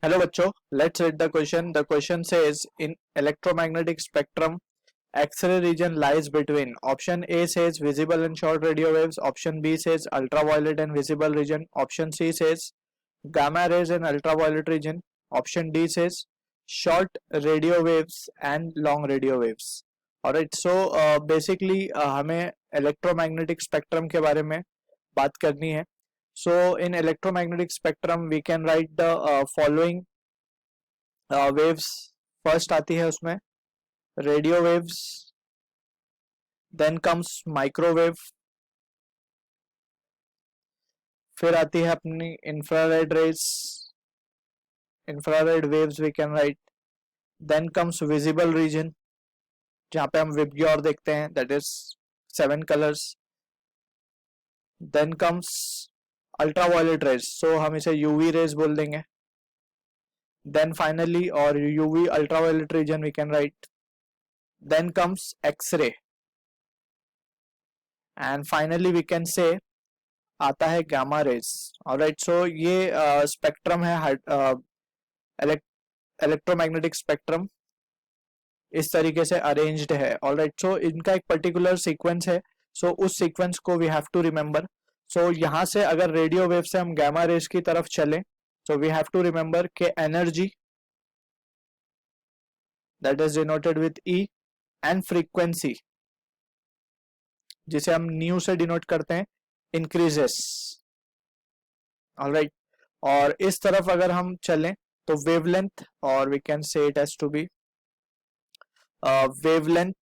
Hello बच्चों, let's read the question. The question says in electromagnetic spectrum, X-ray region lies between. Option A says visible and short radio waves. Option B says ultraviolet and visible region. Option C says gamma rays and ultraviolet region. Option D says short radio waves and long radio waves. Alright, so basically हमें electromagnetic spectrum के बारे में बात करनी है. So in electromagnetic spectrum we can write the following waves. First आती है उसमें radio waves, then comes microwave, फिर आती है अपनी infrared rays, infrared waves we can write, then comes visible region जहाँ पे हम विबग्योर देखते हैं, that is 7 colors, then comes ultraviolet rays, so हम इसे UV rays बोल देंगे, then finally और UV ultraviolet region we can write, then comes X-ray and finally we can say आता है गामा रेज. ऑलराइट, सो ये स्पेक्ट्रम है, इलेक्ट्रोमैग्नेटिक स्पेक्ट्रम इस तरीके से अरेंज्ड है. ऑलराइट, सो इनका एक पर्टिकुलर सीक्वेंस है. सो उस सीक्वेंस को वी हैव टू रिमेंबर. सो यहाँ से अगर रेडियो वेव से हम गामा रेज की तरफ चलें, so we have to remember के energy that is denoted with E and frequency जिसे हम न्यू से डिनोट करते हैं इंक्रीजेस. ऑलराइट, और इस तरफ अगर हम चलें तो वेवलेंथ, और we can say it has to be wavelength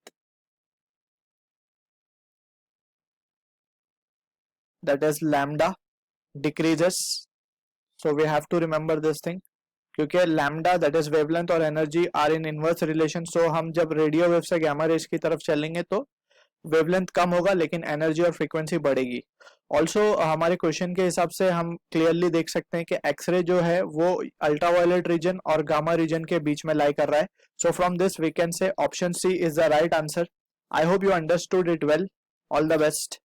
that is lambda decreases. So we have to remember this thing क्योंकि लैम्डा दैट इज वेवलेंथ और energy are in inverse relation. So हम जब रेडियो वेव से gamma rays की तरफ चलेंगे तो wavelength कम होगा लेकिन एनर्जी और फ्रीक्वेंसी बढ़ेगी. ऑल्सो हमारे क्वेश्चन के हिसाब से हम क्लियरली देख सकते हैं कि एक्सरे जो है वो अल्ट्रावायलेट रीजन और गामा रीजन के बीच में लाई कर रहा है. So from this we can say option C is the right answer. I hope you understood it well. All the best.